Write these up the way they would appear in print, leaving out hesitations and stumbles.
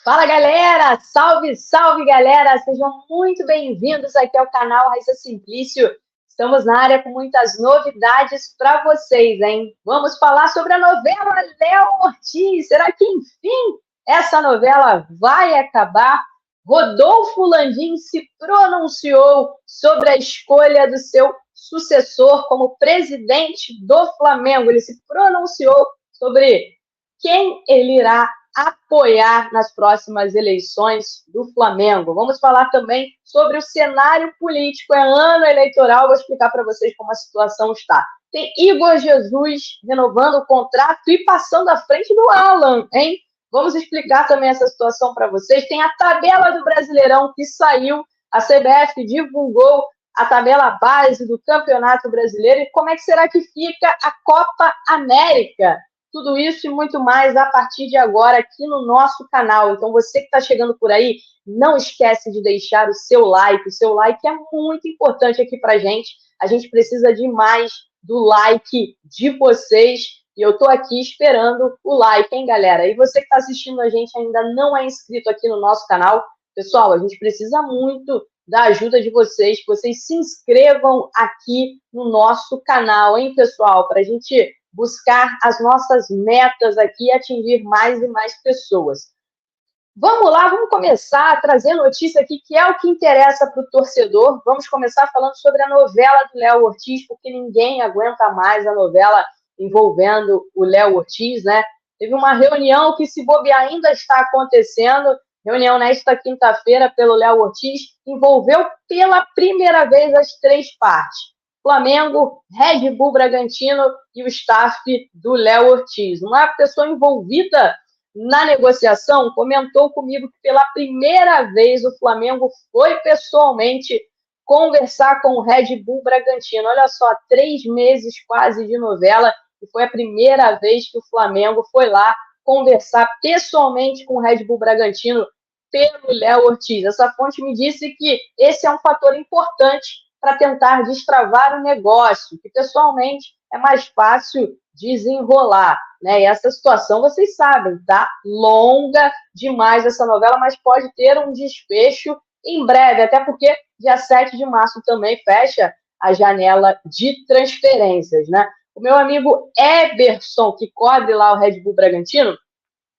Fala, galera! Salve, salve, galera! Sejam muito bem-vindos aqui ao canal Raíssa Simplício. Estamos na área com muitas novidades para vocês, hein? Vamos falar sobre a novela Léo Ortiz. Será que, enfim, essa novela vai acabar? Rodolfo Landim se pronunciou sobre a escolha do seu sucessor como presidente do Flamengo. Ele se pronunciou sobre quem ele irá apoiar nas próximas eleições do Flamengo. Vamos falar também sobre o cenário político. É ano eleitoral, vou explicar para vocês como a situação está. Tem Igor Jesus renovando o contrato e passando à frente do Alan, hein? Vamos explicar também essa situação para vocês. Tem a tabela do Brasileirão que saiu, a CBF divulgou a tabela base do Campeonato Brasileiro e como é que será que fica a Copa América? Tudo isso e muito mais a partir de agora aqui no nosso canal. Então, você que está chegando por aí, não esquece de deixar o seu like. O seu like é muito importante aqui para a gente. A gente precisa demais do like de vocês. E eu estou aqui esperando o like, hein, galera? E você que está assistindo a gente ainda não é inscrito aqui no nosso canal, pessoal, a gente precisa muito da ajuda de vocês, que vocês se inscrevam aqui no nosso canal, hein, pessoal? Para a gente buscar as nossas metas aqui e atingir mais e mais pessoas. Vamos lá, vamos começar a trazer notícia aqui, que é o que interessa para o torcedor. Vamos começar falando sobre a novela do Léo Ortiz, porque ninguém aguenta mais a novela envolvendo o Léo Ortiz, né? Teve uma reunião que, se bobear, ainda está acontecendo, reunião nesta quinta-feira pelo Léo Ortiz, envolveu pela primeira vez as três partes. Flamengo, Red Bull Bragantino e o staff do Léo Ortiz. Uma pessoa envolvida na negociação comentou comigo que pela primeira vez o Flamengo foi pessoalmente conversar com o Red Bull Bragantino. Olha só, 3 meses quase de novela e foi a primeira vez que o Flamengo foi lá conversar pessoalmente com o Red Bull Bragantino pelo Léo Ortiz. Essa fonte me disse que esse é um fator importante para tentar destravar o negócio, que pessoalmente é mais fácil desenrolar, né? E essa situação, vocês sabem, tá longa demais essa novela, mas pode ter um desfecho em breve, até porque dia 7 de março também fecha a janela de transferências, né? O meu amigo Eberson, que cobre lá o Red Bull Bragantino,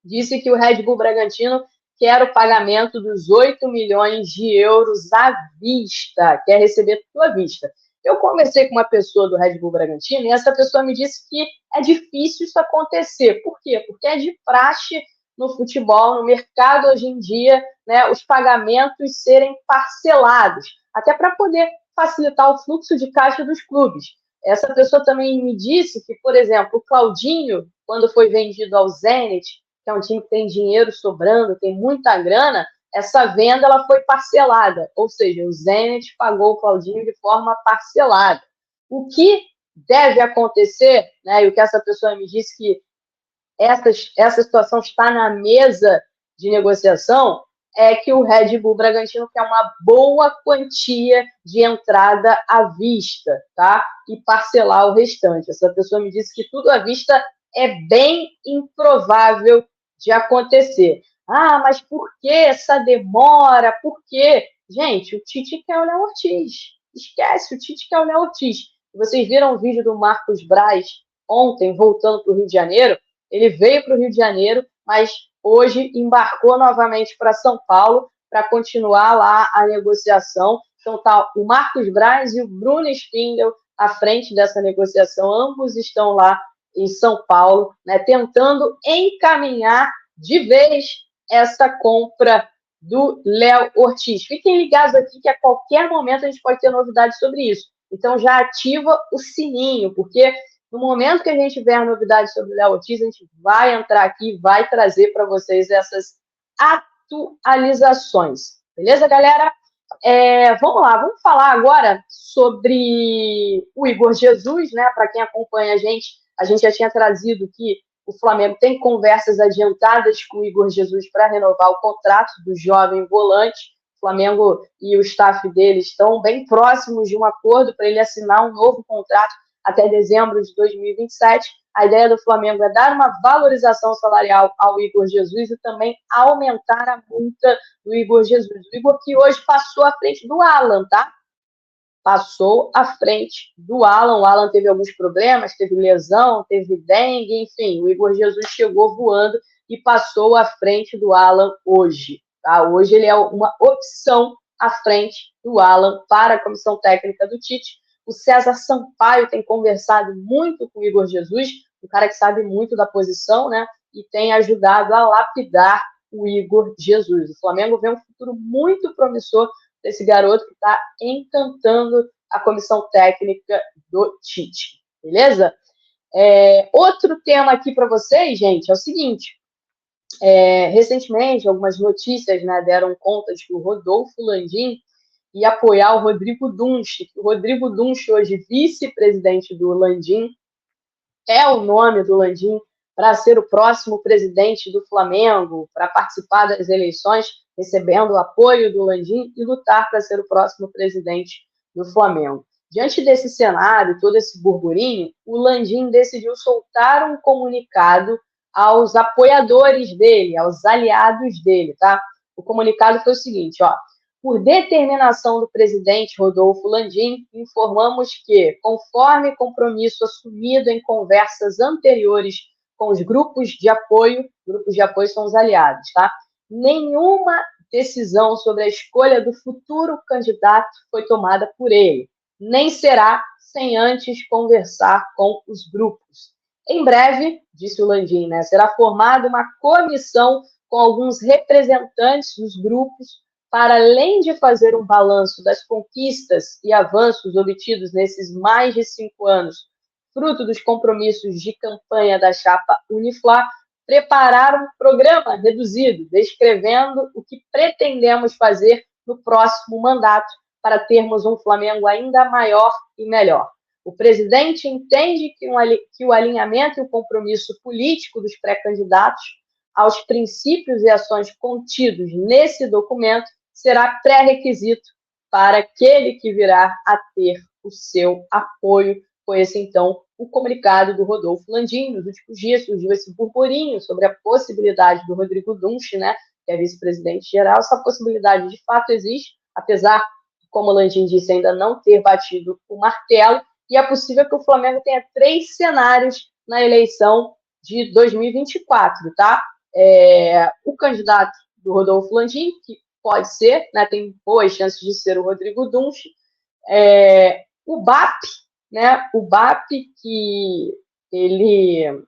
disse que o Red Bull Bragantino quer o pagamento dos 8 milhões de euros à vista, quer receber tudo à vista. Eu conversei com uma pessoa do Red Bull Bragantino e essa pessoa me disse que é difícil isso acontecer. Por quê? Porque é de praxe no futebol, no mercado hoje em dia, né, os pagamentos serem parcelados, até para poder facilitar o fluxo de caixa dos clubes. Essa pessoa também me disse que, por exemplo, o Claudinho, quando foi vendido ao Zenit, que é um time que tem dinheiro sobrando, tem muita grana, essa venda ela foi parcelada, ou seja, o Zenit pagou o Claudinho de forma parcelada. O que deve acontecer, né, e o que essa pessoa me disse que essa situação está na mesa de negociação, é que o Red Bull Bragantino quer uma boa quantia de entrada à vista, tá? E parcelar o restante. Essa pessoa me disse que tudo à vista é bem improvável de acontecer. Ah, mas por que essa demora? Por quê? Gente, o Tite quer o Léo Ortiz. Esquece, o Tite quer o Léo Ortiz. Vocês viram o vídeo do Marcos Braz ontem, voltando para o Rio de Janeiro? Ele veio para o Rio de Janeiro, mas hoje embarcou novamente para São Paulo para continuar lá a negociação. Então tá o Marcos Braz e o Bruno Spindel à frente dessa negociação. Ambos estão lá em São Paulo, né, tentando encaminhar de vez essa compra do Léo Ortiz. Fiquem ligados aqui que a qualquer momento a gente pode ter novidades sobre isso. Então já ativa o sininho, porque no momento que a gente tiver novidades sobre o Léo Ortiz, a gente vai entrar aqui e vai trazer para vocês essas atualizações. Beleza, galera? Vamos lá, vamos falar agora sobre o Igor Jesus, né? Para quem acompanha a gente já tinha trazido que o Flamengo tem conversas adiantadas com o Igor Jesus para renovar o contrato do jovem volante. O Flamengo e o staff dele estão bem próximos de um acordo para ele assinar um novo contrato até dezembro de 2027. A ideia do Flamengo é dar uma valorização salarial ao Igor Jesus e também aumentar a multa do Igor Jesus. O Igor que hoje passou à frente do Alan, tá? Passou à frente do Alan. O Alan teve alguns problemas, teve lesão, teve dengue, enfim. O Igor Jesus chegou voando e passou à frente do Alan hoje. Tá? Hoje ele é uma opção à frente do Alan para a comissão técnica do Tite. O César Sampaio tem conversado muito com o Igor Jesus, um cara que sabe muito da posição, né? E tem ajudado a lapidar o Igor Jesus. O Flamengo vê um futuro muito promissor desse garoto que está encantando a comissão técnica do Tite. Beleza? Outro tema aqui para vocês, gente, é o seguinte. Recentemente, algumas notícias, né, deram conta de que o Rodolfo Landim ia apoiar o Rodrigo Dunche. O Rodrigo Dunche, hoje vice-presidente do Landim, é o nome do Landim para ser o próximo presidente do Flamengo, para participar das eleições, recebendo o apoio do Landim e lutar para ser o próximo presidente do Flamengo. Diante desse cenário, todo esse burburinho, o Landim decidiu soltar um comunicado aos apoiadores dele, aos aliados dele, tá? O comunicado foi o seguinte, ó. Por determinação do presidente Rodolfo Landim, informamos que, conforme compromisso assumido em conversas anteriores com os grupos de apoio são os aliados, tá? Nenhuma decisão sobre a escolha do futuro candidato foi tomada por ele, nem será sem antes conversar com os grupos. Em breve, disse o Landim, né, será formada uma comissão com alguns representantes dos grupos para, além de fazer um balanço das conquistas e avanços obtidos nesses mais de 5 anos, fruto dos compromissos de campanha da chapa Uniflá, preparar um programa reduzido, descrevendo o que pretendemos fazer no próximo mandato para termos um Flamengo ainda maior e melhor. O presidente entende que o alinhamento e o compromisso político dos pré-candidatos aos princípios e ações contidos nesse documento será pré-requisito para aquele que virá a ter o seu apoio. Foi esse, então, o comunicado do Rodolfo Landim. Nos últimos dias surgiu esse burburinho sobre a possibilidade do Rodrigo Dunche, né, que é vice-presidente geral. Essa possibilidade, de fato, existe, apesar, como o Landim disse, ainda não ter batido o martelo, e é possível que o Flamengo tenha 3 cenários na eleição de 2024, tá? O candidato do Rodolfo Landim, que pode ser, né, tem boas chances de ser o Rodrigo Dunche, o BAP, né, o BAP que ele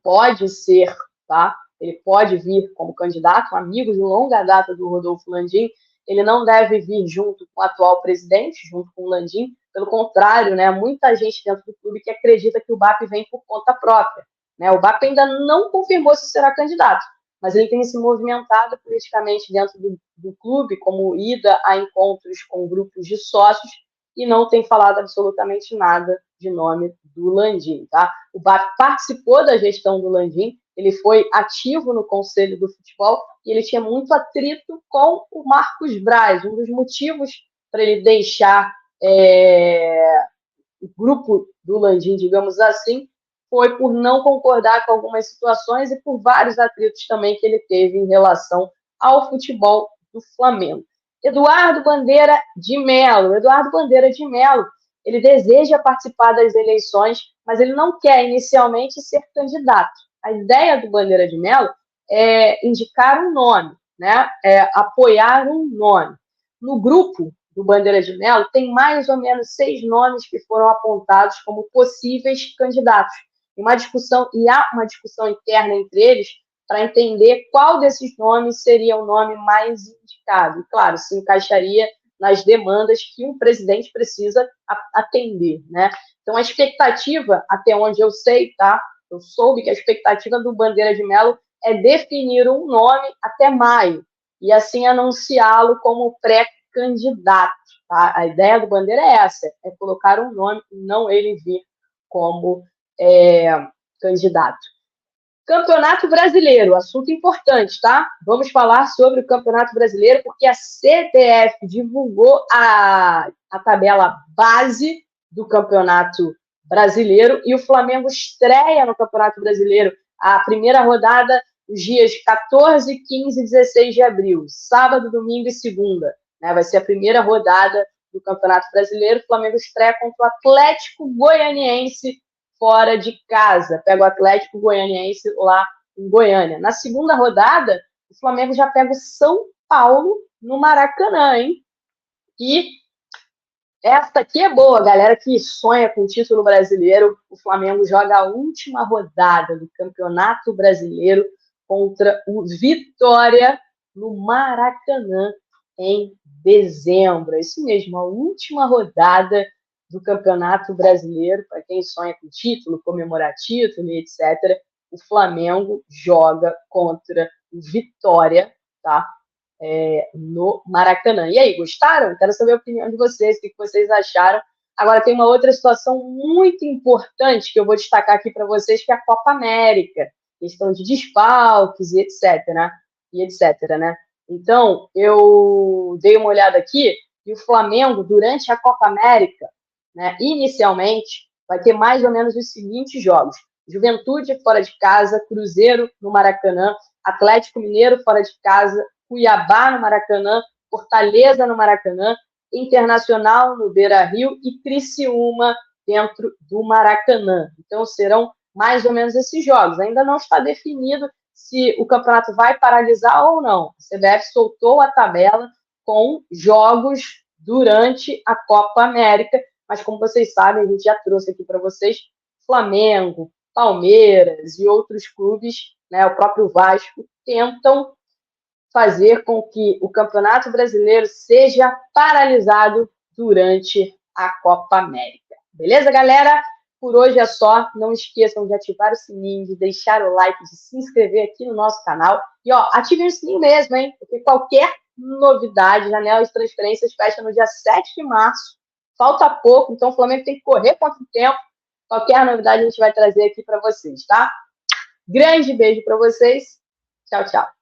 pode ser, tá? Ele pode vir como candidato, um amigo de longa data do Rodolfo Landim. Ele não deve vir junto com o atual presidente, junto com o Landim. Pelo contrário, né, muita gente dentro do clube que acredita que o BAP vem por conta própria, né? O BAP ainda não confirmou se será candidato, mas ele tem se movimentado politicamente dentro do clube, como ida a encontros com grupos de sócios, e não tem falado absolutamente nada de nome do Landim, tá? O BAP participou da gestão do Landim, ele foi ativo no Conselho do Futebol e ele tinha muito atrito com o Marcos Braz. Um dos motivos para ele deixar o grupo do Landim, digamos assim, foi por não concordar com algumas situações e por vários atritos também que ele teve em relação ao futebol do Flamengo. Eduardo Bandeira de Melo. Eduardo Bandeira de Melo, ele deseja participar das eleições, mas ele não quer inicialmente ser candidato. A ideia do Bandeira de Melo é indicar um nome, né? Apoiar um nome. No grupo do Bandeira de Melo, tem mais ou menos 6 nomes que foram apontados como possíveis candidatos. E há uma discussão interna entre eles para entender qual desses nomes seria o nome mais indicado. E, claro, se encaixaria nas demandas que um presidente precisa atender, né? Então, a expectativa, até onde eu sei, tá? Eu soube que a expectativa do Bandeira de Melo é definir um nome até maio e, assim, anunciá-lo como pré-candidato, tá? A ideia do Bandeira é essa, é colocar um nome e não ele vir como candidato. Campeonato Brasileiro, assunto importante, tá? Vamos falar sobre o Campeonato Brasileiro, porque a CBF divulgou a tabela base do Campeonato Brasileiro, e o Flamengo estreia no Campeonato Brasileiro a primeira rodada os dias 14, 15 e 16 de abril, sábado, domingo e segunda, né? Vai ser a primeira rodada do Campeonato Brasileiro. O Flamengo estreia contra o Atlético Goianiense fora de casa. Pega o Atlético Goianiense lá em Goiânia. Na segunda rodada, o Flamengo já pega o São Paulo no Maracanã, hein? E essa aqui é boa, galera que sonha com o título brasileiro. O Flamengo joga a última rodada do Campeonato Brasileiro contra o Vitória no Maracanã em dezembro. É isso mesmo, a última rodada do Campeonato Brasileiro, para quem sonha com título, comemorar título e etc. O Flamengo joga contra o Vitória, tá? No Maracanã. E aí, gostaram? Quero saber a opinião de vocês, o que vocês acharam. Agora, tem uma outra situação muito importante que eu vou destacar aqui para vocês, que é a Copa América. Questão de desfalques e etc, né? né? Então, eu dei uma olhada aqui e o Flamengo, durante a Copa América, né, inicialmente, vai ter mais ou menos os seguintes jogos. Juventude fora de casa, Cruzeiro no Maracanã, Atlético Mineiro fora de casa, Cuiabá no Maracanã, Fortaleza no Maracanã, Internacional no Beira-Rio e Criciúma dentro do Maracanã. Então, serão mais ou menos esses jogos. Ainda não está definido se o campeonato vai paralisar ou não. A CBF soltou a tabela com jogos durante a Copa América, mas como vocês sabem, a gente já trouxe aqui para vocês, Flamengo, Palmeiras e outros clubes, né, o próprio Vasco, tentam fazer com que o Campeonato Brasileiro seja paralisado durante a Copa América. Beleza, galera? Por hoje é só. Não esqueçam de ativar o sininho, de deixar o like, de se inscrever aqui no nosso canal. E, ó, ativem o sininho mesmo, hein? Porque qualquer novidade, janela de transferências fecha no dia 7 de março. Falta pouco, então o Flamengo tem que correr contra o tempo. Qualquer novidade a gente vai trazer aqui para vocês, tá? Grande beijo para vocês. Tchau, tchau.